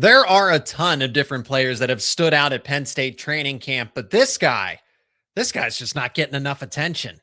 There are a ton of different players that have stood out at Penn State training camp, but this guy's just not getting enough attention.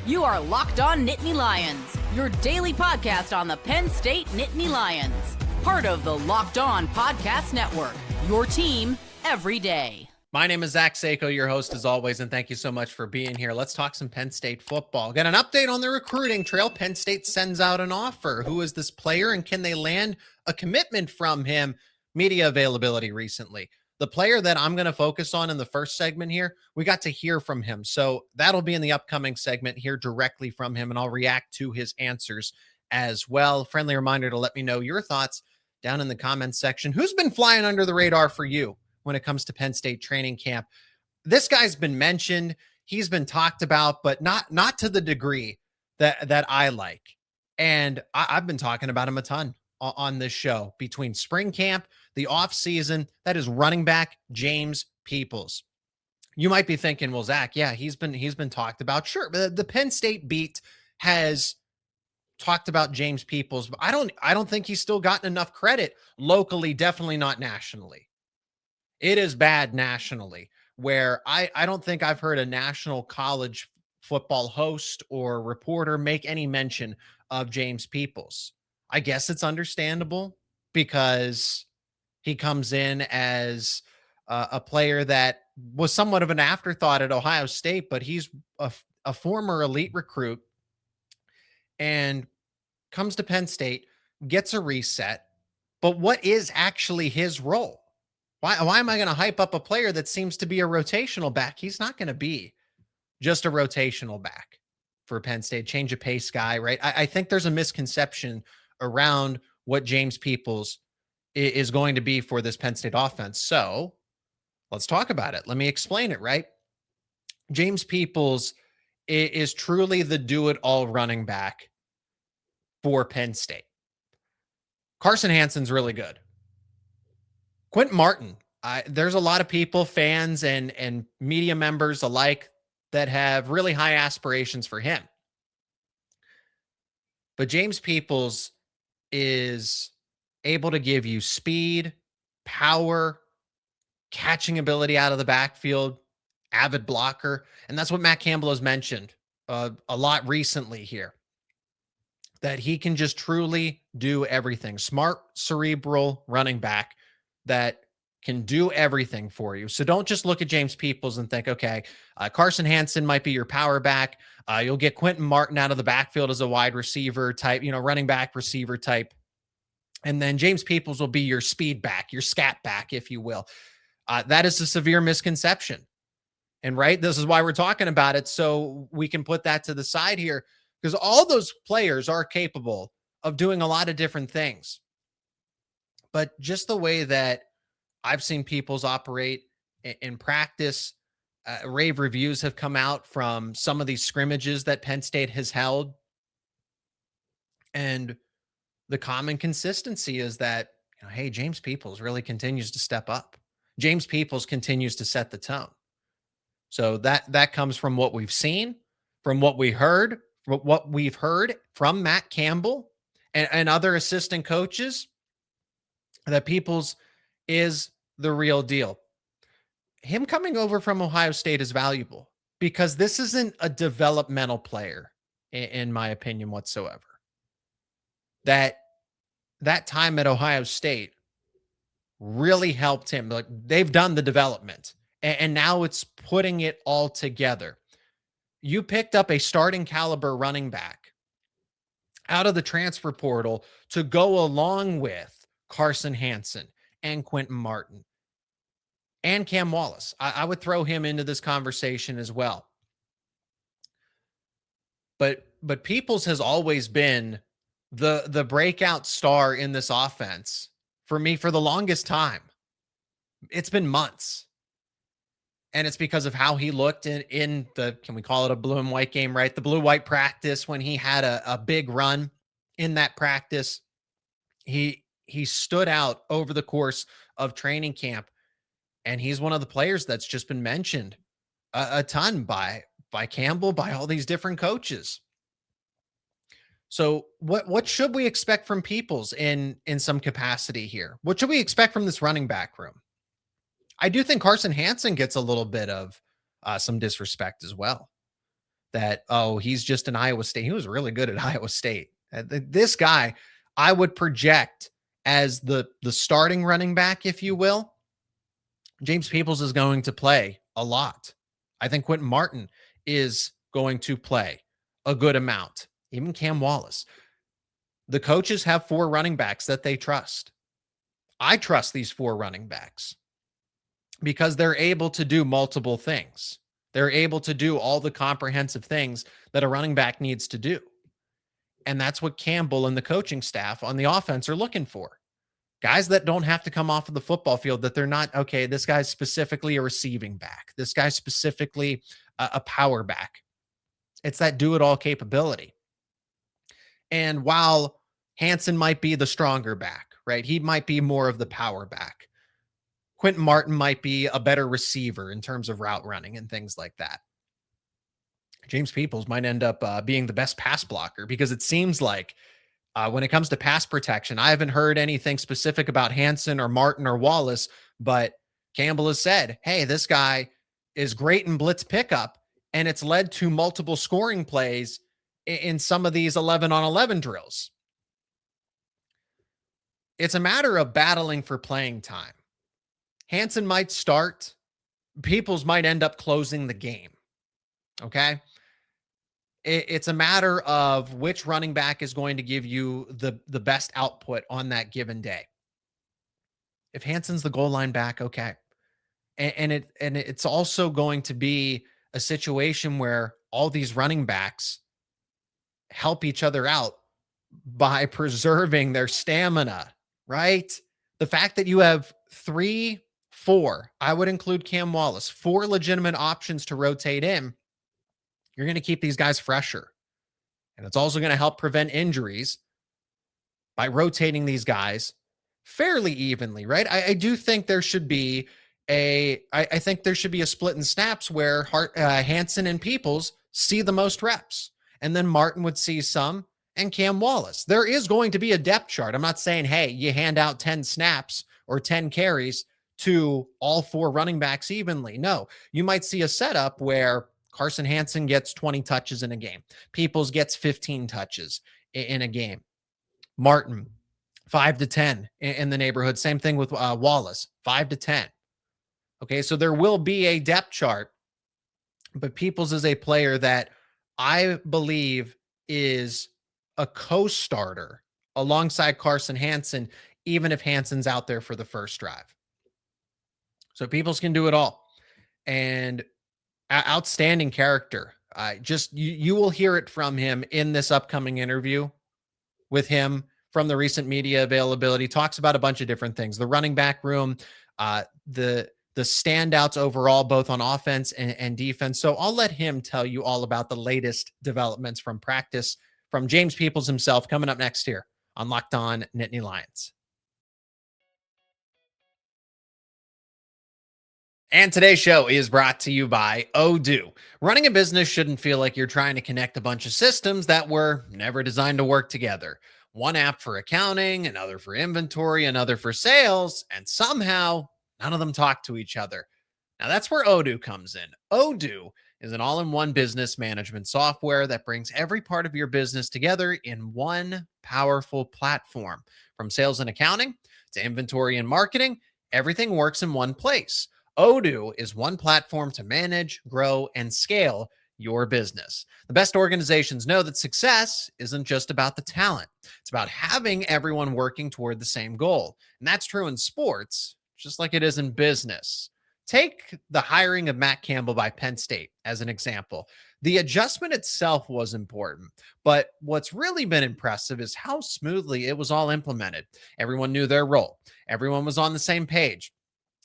You are Locked On Nittany Lions, your daily podcast on the Penn State Nittany Lions. Part of the Locked On Podcast Network, your team every day. My name is Zach Seyko, your host as always, and thank you so much for being here. Let's talk some Penn State football. Got an update on the recruiting trail. Penn State sends out an offer. Who is this player, and can they land a commitment from him? Media availability recently. The player that I'm going to focus on in the first segment here, we got to hear from him. So that'll be in the upcoming segment, hear directly from him, and I'll react to his answers as well. Friendly reminder to let me know your thoughts down in the comments section. Who's been flying under the radar for you when it comes to Penn State training camp? This guy's been mentioned, he's been talked about, but not to the degree that I like. And I've been talking about him a ton on this show between spring camp, the off season. That is running back James Peoples. You might be thinking, well, Zach, yeah, he's been talked about. Sure, but the Penn State beat has talked about James Peoples, but I don't think he's still gotten enough credit locally, definitely not nationally. It is bad nationally, where I don't think I've heard a national college football host or reporter make any mention of James Peoples. I guess it's understandable because he comes in as a player that was somewhat of an afterthought at Ohio State, but he's a former elite recruit and comes to Penn State, gets a reset. But what is actually his role? Why am I going to hype up a player that seems to be a rotational back? He's not going to be just a rotational back for Penn State, change of pace guy, right? I think there's a misconception around what James Peoples is going to be for this Penn State offense. So let's talk about it. Let me explain it, right? James Peoples is truly the do-it-all running back for Penn State. Carson Hansen's really good. Quinton Martin, there's a lot of people, fans and media members alike, that have really high aspirations for him. But James Peoples is able to give you speed, power, catching ability out of the backfield, avid blocker. And that's what Matt Campbell has mentioned a lot recently here, that he can just truly do everything. Smart, cerebral running back that can do everything for you. So don't just look at James Peoples and think, okay, Carson Hansen might be your power back. You'll get Quinton Martin out of the backfield as a wide receiver type, running back receiver type. And then James Peoples will be your speed back, your scat back, if you will. That is a severe misconception. And right, this is why we're talking about it. So we can put that to the side here, because all those players are capable of doing a lot of different things. But just the way that I've seen Peoples operate in practice, rave reviews have come out from some of these scrimmages that Penn State has held. And the common consistency is that, hey, James Peoples really continues to step up. James Peoples continues to set the tone. So that comes from what we've seen, from what we've heard from Matt Campbell and other assistant coaches, that Peoples is the real deal. Him coming over from Ohio State is valuable because this isn't a developmental player, in my opinion, whatsoever. That time at Ohio State really helped him. Like, they've done the development, and now it's putting it all together. You picked up a starting caliber running back out of the transfer portal to go along with Carson Hansen and Quinton Martin and Cam Wallace. I would throw him into this conversation as well. But Peoples has always been the breakout star in this offense for me for the longest time. It's been months. And it's because of how he looked in the, can we call it a blue and white game, right? The blue-white practice, when he had a big run in that practice. He stood out over the course of training camp, and he's one of the players that's just been mentioned a ton by Campbell, by all these different coaches. So what should we expect from Peoples in some capacity here? What should we expect from this running back room? I do think Carson Hansen gets a little bit of some disrespect as well. That, oh, he's just an Iowa State. He was really good at Iowa State. This guy, I would project as the starting running back, if you will. James Peoples is going to play a lot. I think Quinton Martin is going to play a good amount. Even Cam Wallace. The coaches have 4 running backs that they trust. I trust these 4 running backs because they're able to do multiple things. They're able to do all the comprehensive things that a running back needs to do. And that's what Campbell and the coaching staff on the offense are looking for. Guys that don't have to come off of the football field, that they're not, okay, this guy's specifically a receiving back. This guy's specifically a power back. It's that do-it-all capability. And while Hansen might be the stronger back, right? He might be more of the power back. Quinton Martin might be a better receiver in terms of route running and things like that. James Peoples might end up being the best pass blocker because it seems like when it comes to pass protection, I haven't heard anything specific about Hansen or Martin or Wallace, but Campbell has said, hey, this guy is great in blitz pickup, and it's led to multiple scoring plays in some of these 11-on-11 drills. It's a matter of battling for playing time. Hansen might start. Peoples might end up closing the game. Okay? It's a matter of which running back is going to give you the best output on that given day. If Hansen's the goal line back, okay. And it's also going to be a situation where all these running backs help each other out by preserving their stamina, right? The fact that you have 4, I would include Cam Wallace, 4 legitimate options to rotate in, you're going to keep these guys fresher. And it's also going to help prevent injuries by rotating these guys fairly evenly, right? I do think there should be I think there should be a split in snaps where Hansen and Peoples see the most reps, and then Martin would see some, and Cam Wallace. There is going to be a depth chart. I'm not saying, hey, you hand out 10 snaps or 10 carries to all 4 running backs evenly. No, you might see a setup where Carson Hansen gets 20 touches in a game. Peoples gets 15 touches in a game. Martin, 5 to 10 in the neighborhood. Same thing with Wallace, 5 to 10. Okay, so there will be a depth chart, but Peoples is a player that I believe is a co-starter alongside Carson Hansen, even if Hansen's out there for the first drive. So Peoples can do it all. And outstanding character. You will hear it from him in this upcoming interview with him from the recent media availability. Talks about a bunch of different things. The running back room, the standouts overall, both on offense and defense. So I'll let him tell you all about the latest developments from practice from James Peoples himself coming up next here on Locked On Nittany Lions. And today's show is brought to you by Odoo. Running a business shouldn't feel like you're trying to connect a bunch of systems that were never designed to work together. One app for accounting, another for inventory, another for sales, and somehow none of them talk to each other. Now that's where Odoo comes in. Odoo is an all-in-one business management software that brings every part of your business together in one powerful platform. From sales and accounting to inventory and marketing, everything works in one place. Odoo is one platform to manage, grow, and scale your business. The best organizations know that success isn't just about the talent. It's about having everyone working toward the same goal. And that's true in sports, just like it is in business. Take the hiring of Matt Campbell by Penn State as an example. The adjustment itself was important, but what's really been impressive is how smoothly it was all implemented. Everyone knew their role. Everyone was on the same page.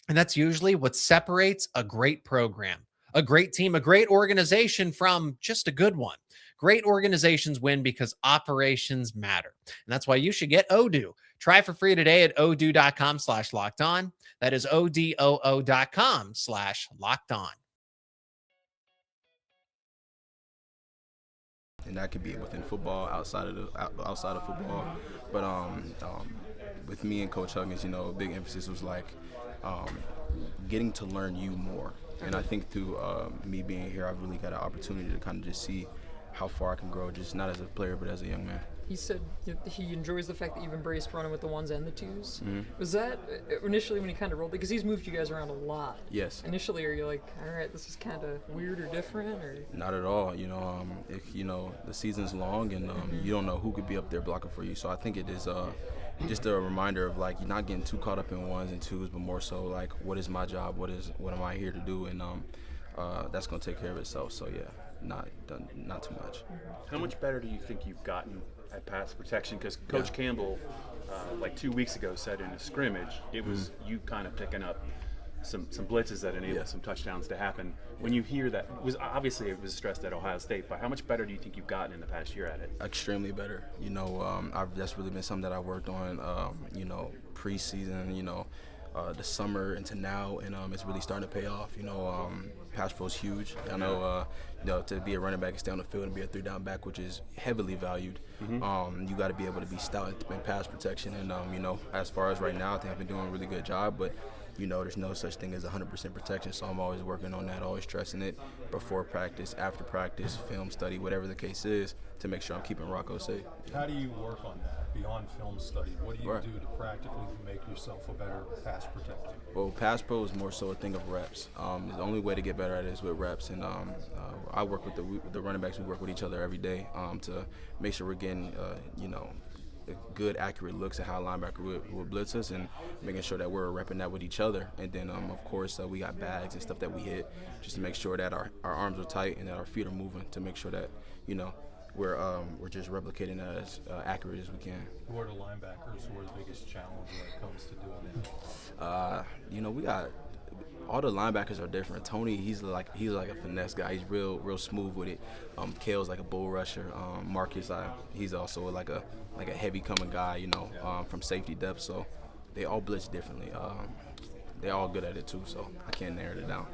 And that's usually what separates a great program, a great team, a great organization from just a good one. Great organizations win because operations matter. And that's why you should get Odoo. Try for free today at odoo.com/lockedon. That is odoo.com/lockedon. and that could be within football, outside of football. But with me and Coach Huggins, you know, a big emphasis was like getting to learn you more. And I think through me being here, I've really got an opportunity to kind of just see how far I can grow, just not as a player, but as a young man. He said he enjoys the fact that you've embraced running with the ones and the twos. Mm-hmm. Was that initially when he kind of rolled it? Because he's moved you guys around a lot. Yes. Initially, are you like, all right, this is kind of weird or different? Or Not at all. You know, the season's long, and you don't know who could be up there blocking for you. So I think it is just a reminder of like you're not getting too caught up in ones and twos, but more so like what is my job? What am I here to do? And that's gonna take care of itself. So yeah, not too much. How much better do you think you've gotten at pass protection? Because Coach Campbell, like 2 weeks ago, said in a scrimmage, it was you kind of picking up some blitzes that enabled some touchdowns to happen. When you hear that, it was stressed at Ohio State, but how much better do you think you've gotten in the past year at it? Extremely better. You know, that's really been something that I worked on, you know, preseason, you know, the summer into now, and it's really starting to pay off. You know, pass pro is huge. I know, you know, to be a running back and stay on the field and be a 3-down back, which is heavily valued. You got to be able to be stout in pass protection, and you know, as far as right now, I think I've been doing a really good job, but you know, there's no such thing as 100% protection, so I'm always working on that, always stressing it before practice, after practice, film study, whatever the case is, to make sure I'm keeping Rocco safe. How do you work on that beyond film study? What do you do to practically make yourself a better pass protector? Well, pass pro is more so a thing of reps. The only way to get better at it is with reps, and I work with the running backs. We work with each other every day to make sure we're getting, you know, good, accurate looks at how a linebacker would blitz us, and making sure that we're repping that with each other. And then, of course, we got bags and stuff that we hit just to make sure that our arms are tight and that our feet are moving, to make sure that, you know, we're just replicating that as accurate as we can. Who are the linebackers? Who are the biggest challenge when it comes to doing that? You know, we got all the linebackers are different. Tony, he's like a finesse guy. He's real smooth with it. Kale's like a bull rusher. Marcus, he's also like a heavy coming guy, you know, from safety depth. So they all blitz differently. They're all good at it too. So I can't narrow it down.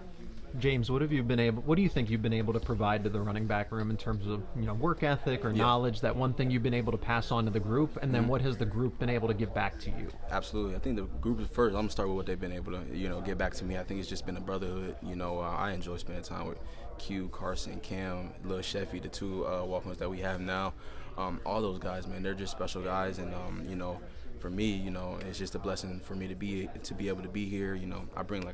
James, what do you think you've been able to provide to the running back room in terms of, you know, work ethic or knowledge, that one thing you've been able to pass on to the group, and then what has the group been able to give back to you? Absolutely. I think the group is first. I'm going to start with what they've been able to, you know, get back to me. I think it's just been a brotherhood. You know, I enjoy spending time with Q, Carson, Cam, Lil Sheffy, the two walk-ons that we have now. All those guys, man, they're just special guys, and you know, for me, you know, it's just a blessing for me to be able to be here. You know, I bring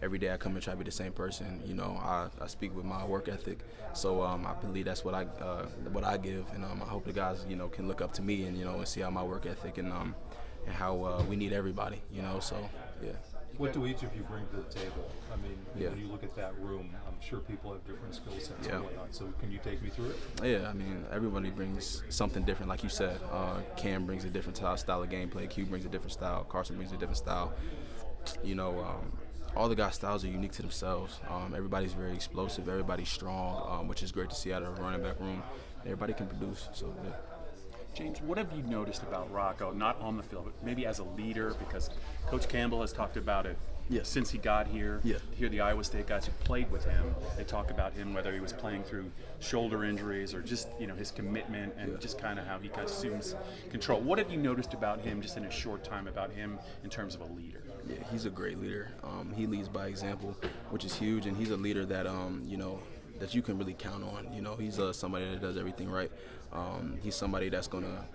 every day I come and try to be the same person. You know, I speak with my work ethic, so I believe that's what I give, and I hope the guys, you know, can look up to me and, you know, and see how my work ethic and how we need everybody, you know. So yeah. What do each of you bring to the table? I mean, when you look at that room, I'm sure people have different skill sets and whatnot. So can you take me through it? Yeah, I mean, everybody brings something different. Like you said, Cam brings a different style of gameplay. Q brings a different style. Carson brings a different style. You know, all the guys' styles are unique to themselves. Everybody's very explosive. Everybody's strong, which is great to see out of a running back room. Everybody can produce. So yeah. James, what have you noticed about Rocco, not on the field, but maybe as a leader? Because Coach Campbell has talked about it since he got here. Here, the Iowa State guys who played with him, they talk about him, whether he was playing through shoulder injuries or just, you know, his commitment and just kind of how he kind of assumes control. What have you noticed about him just in a short time about him in terms of a leader? Yeah, he's a great leader. He leads by example, which is huge, and he's a leader that, you know, that you can really count on. You know, he's somebody that does everything right. He's somebody that's going to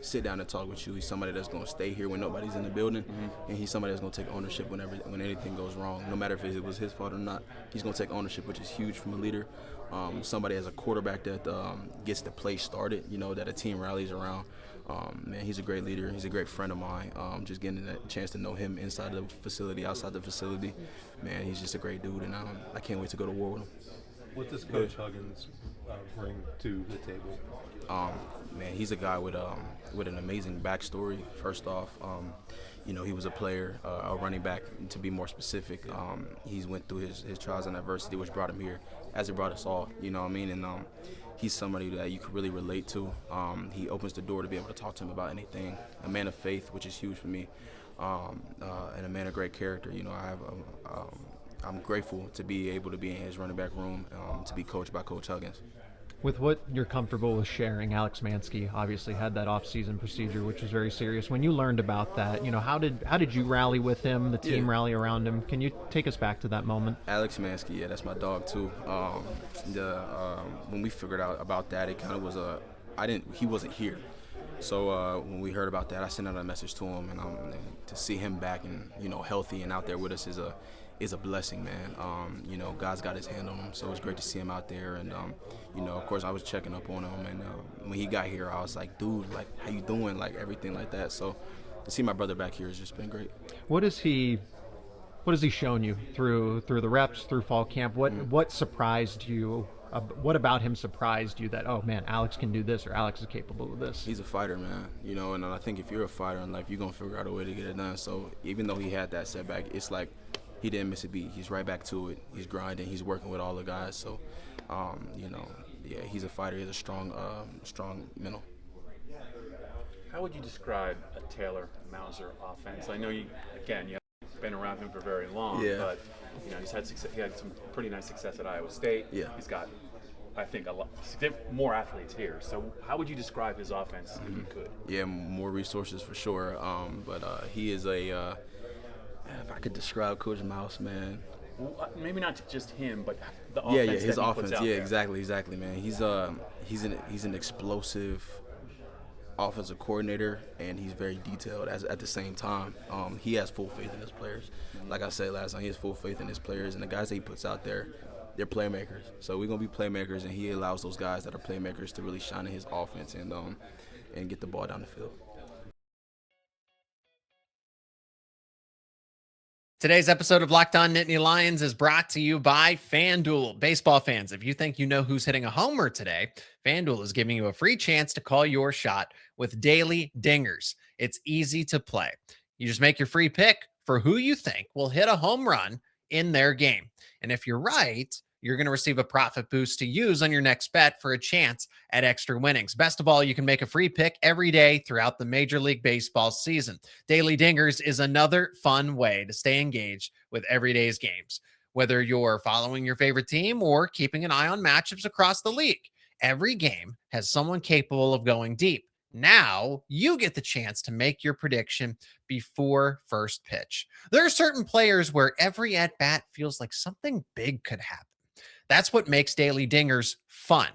sit down and talk with you. He's somebody that's going to stay here when nobody's in the building, and he's somebody that's going to take ownership when anything goes wrong. No matter if it was his fault or not, he's going to take ownership, which is huge from a leader. Somebody as a quarterback that gets the play started, you know, that a team rallies around. Man, he's a great leader. He's a great friend of mine. Just getting a chance to know him inside the facility, outside the facility. Man, he's just a great dude, and I can't wait to go to war with him. What does Coach Huggins bring to the table? Man, he's a guy with an amazing backstory. First off, you know, he was a player, a running back, to be more specific. He's went through his trials and adversity, which brought him here, as it brought us all. You know what I mean? And he's somebody that you could really relate to. He opens the door to be able to talk to him about anything. A man of faith, which is huge for me, and a man of great character. You know, I'm grateful to be able to be in his running back room, to be coached by Coach Huggins. With what you're comfortable with sharing, Alex Manske obviously had that off-season procedure, which was very serious. When you learned about that, how did you rally with him, the team rally around him? Can you take us back to that moment? Alex Manske, yeah, that's my dog too. When we figured out about that, it kind of was he wasn't here. So when we heard about that, I sent out a message to him, and to see him back and healthy and out there with us is a blessing, man. God's got his hand on him, so it's great to see him out there. And of course, I was checking up on him, and when he got here, I was like, dude, like, how you doing? Like, everything like that. So to see my brother back here has just been great. What has he shown you through the reps, through fall camp? What surprised you? What about him surprised you that, oh man, Alex can do this, or Alex is capable of this? He's a fighter, man. And I think if you're a fighter in life, you're gonna figure out a way to get it done. So even though he had that setback, it's like he didn't miss a beat. He's right back to it. He's grinding. He's working with all the guys. So, yeah, he's a fighter. He's a strong mental. How would you describe a Taylor Mauser offense? I know you haven't been around him for very long, but he's had success. He had some pretty nice success at Iowa State. Yeah. He's got, I think, a lot more athletes here. So how would you describe his offense if you could? Yeah, more resources for sure. But he is if I could describe Coach Mouse, man. Well, maybe not just him, but the offense. His that he offense. puts out Yeah, there. exactly, man. He's an explosive offensive coordinator, and he's very detailed at the same time. He has full faith in his players. Like I said last time, he has full faith in his players, and the guys that he puts out there, they're playmakers. So we're going to be playmakers, and he allows those guys that are playmakers to really shine in his offense and get the ball down the field. Today's episode of Locked On Nittany Lions is brought to you by FanDuel. Baseball fans, if you think you know who's hitting a homer today, FanDuel is giving you a free chance to call your shot with daily dingers. It's easy to play. You just make your free pick for who you think will hit a home run in their game. And if you're right, you're going to receive a profit boost to use on your next bet for a chance at extra winnings. Best of all, you can make a free pick every day throughout the Major League Baseball season. Daily Dingers is another fun way to stay engaged with everyday's games. Whether you're following your favorite team or keeping an eye on matchups across the league, every game has someone capable of going deep. Now you get the chance to make your prediction before first pitch. There are certain players where every at-bat feels like something big could happen. That's what makes Daily Dingers fun.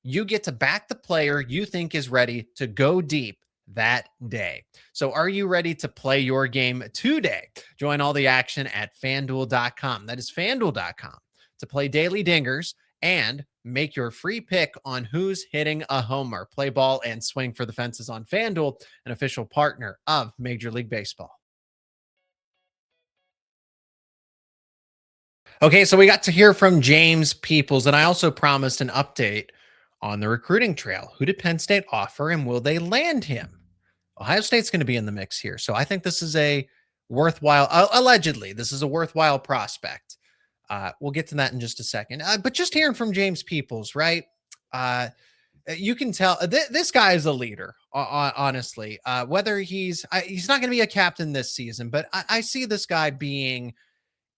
You get to back the player you think is ready to go deep that day. So are you ready to play your game today? Join all the action at FanDuel.com. That is FanDuel.com to play Daily Dingers and make your free pick on who's hitting a homer. Play ball and swing for the fences on FanDuel, an official partner of Major League Baseball. Okay, so we got to hear from James Peoples, and I also promised an update on the recruiting trail. Who did Penn State offer, and will they land him? Ohio State's going to be in the mix here, so I think this is a worthwhile, allegedly, this is a worthwhile prospect. We'll get to that in just a second. But just hearing from James Peoples, right? You can tell this guy is a leader, honestly. Whether he's not going to be a captain this season, but I see this guy being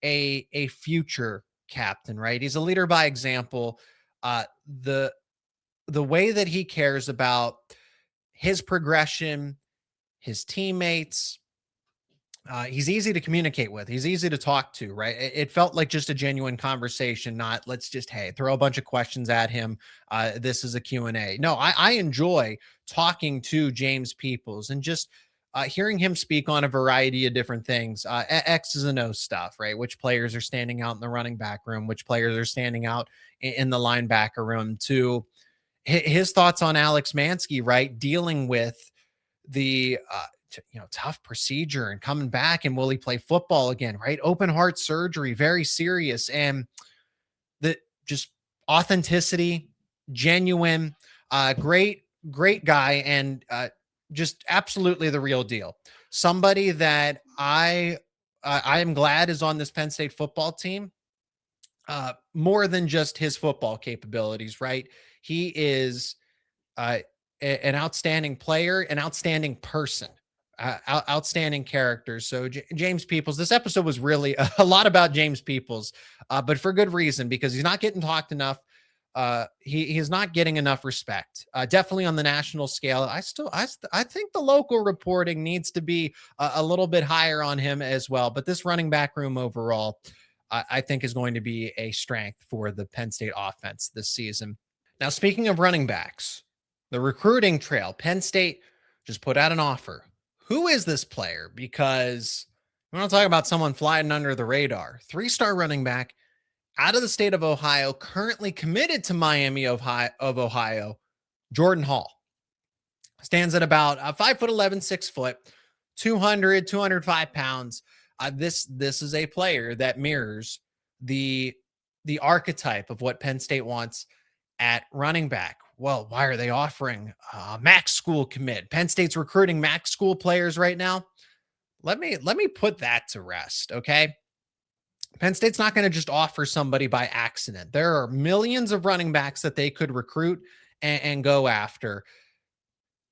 a future captain, right? He's a leader by example. The way that he cares about his progression, his teammates, he's easy to communicate with. He's easy to talk to, right? It felt like just a genuine conversation, not let's just, hey, throw a bunch of questions at him. This is a Q&A. No, I enjoy talking to James Peoples and just hearing him speak on a variety of different things, X's and O's stuff, right? Which players are standing out in the running back room, which players are standing out in the linebacker room, to his thoughts on Alex Manske, right? Dealing with the, tough procedure and coming back, and will he play football again, right? Open heart surgery, very serious. And the just authenticity, genuine, great guy. And, just absolutely the real deal. Somebody that I am glad is on this Penn State football team, more than just his football capabilities, right? He is an outstanding player, an outstanding person, outstanding character. So James Peoples, this episode was really a lot about James Peoples, but for good reason, because he's not getting talked enough he's not getting enough respect. Definitely on the national scale. I think the local reporting needs to be a little bit higher on him as well. But this running back room overall, I think is going to be a strength for the Penn State offense this season. Now, speaking of running backs, the recruiting trail, Penn State just put out an offer. Who is this player? Because we want to talk about someone flying under the radar. 3-star running back out of the state of Ohio, currently committed to Miami of Ohio, Jordan Hall. Stands at about 5'11", 6 foot, 205 pounds. This is a player that mirrors the archetype of what Penn State wants at running back. Well, why are they offering MAC school commit? Penn State's recruiting MAC school players right now. Let me put that to rest, okay? Penn State's not going to just offer somebody by accident. There are millions of running backs that they could recruit and go after.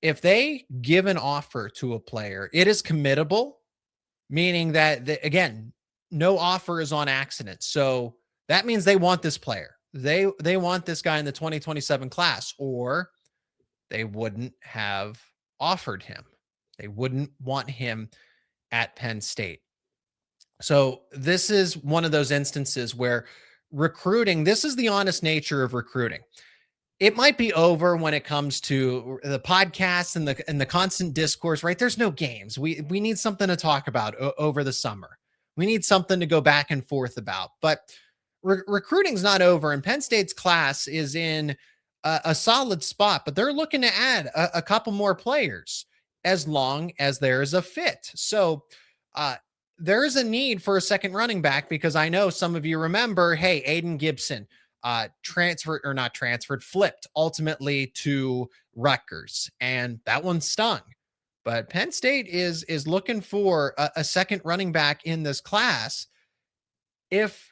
If they give an offer to a player, it is committable, meaning that, again, no offer is on accident. So that means they want this player. They want this guy in the 2027 class, or they wouldn't have offered him. They wouldn't want him at Penn State. So this is one of those instances where recruiting, this is the honest nature of recruiting. It might be over when it comes to the podcasts and the constant discourse, right? There's no games. We need something to talk about over the summer. We need something to go back and forth about. But recruiting's not over, and Penn State's class is in a solid spot, but they're looking to add a couple more players as long as there is a fit. So there is a need for a second running back, because I know some of you remember, hey, Aiden Gibson flipped ultimately to Rutgers, and that one stung. But Penn State is looking for a second running back in this class if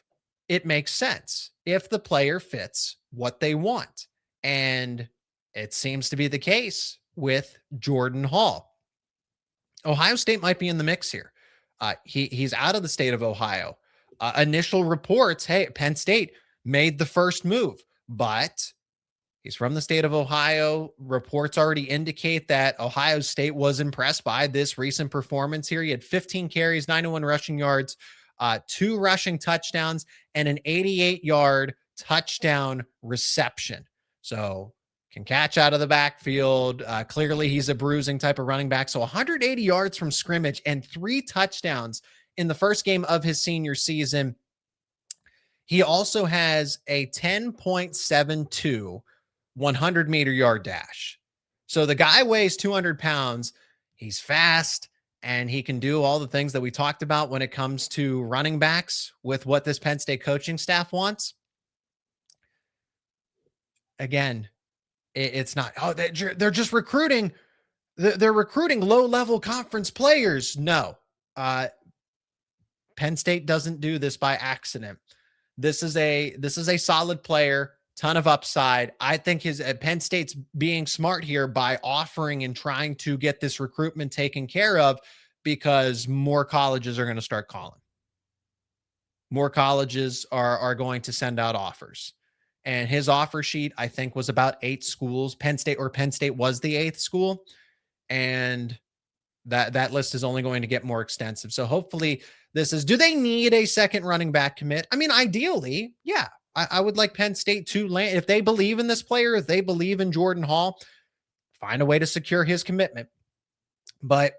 it makes sense, if the player fits what they want. And it seems to be the case with Jordan Hall. Ohio State might be in the mix here. He's out of the state of Ohio. Initial reports, hey, Penn State made the first move, but he's from the state of Ohio. Reports already indicate that Ohio State was impressed by this recent performance here. He had 15 carries, 91 rushing yards, 2 rushing touchdowns, and an 88-yard touchdown reception. So can catch out of the backfield. Clearly, he's a bruising type of running back. So 180 yards from scrimmage and 3 touchdowns in the first game of his senior season. He also has a 10.72 100-meter yard dash. So the guy weighs 200 pounds. He's fast, and he can do all the things that we talked about when it comes to running backs with what this Penn State coaching staff wants. Again, it's not, oh, they're just recruiting. They're recruiting low-level conference players. No. Penn State doesn't do this by accident. This is a solid player, ton of upside. I think Penn State's being smart here by offering and trying to get this recruitment taken care of, because more colleges are going to start calling. More colleges are going to send out offers. And his offer sheet, I think, was about 8 schools. Penn State was the 8th school. And that list is only going to get more extensive. So hopefully do they need a second running back commit? I mean, ideally, yeah. I would like Penn State to land, if they believe in this player, if they believe in Jordan Hall, find a way to secure his commitment. But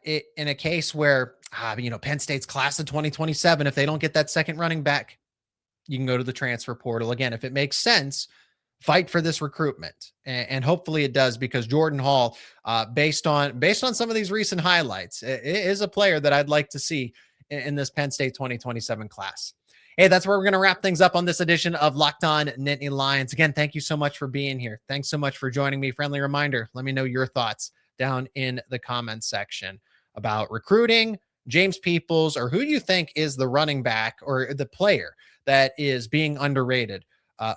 in a case where, Penn State's class of 2027, if they don't get that second running back, you can go to the transfer portal. Again, if it makes sense, fight for this recruitment. And hopefully it does, because Jordan Hall, based on some of these recent highlights, it is a player that I'd like to see in this Penn State 2027 class. Hey, that's where we're going to wrap things up on this edition of Locked On Nittany Lions. Again, thank you so much for being here. Thanks so much for joining me. Friendly reminder, let me know your thoughts down in the comments section about recruiting, James Peoples, or who you think is the running back or the player that is being underrated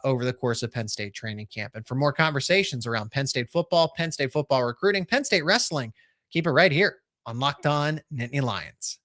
over the course of Penn State training camp. And for more conversations around Penn State football recruiting, Penn State wrestling, keep it right here on Locked On Nittany Lions.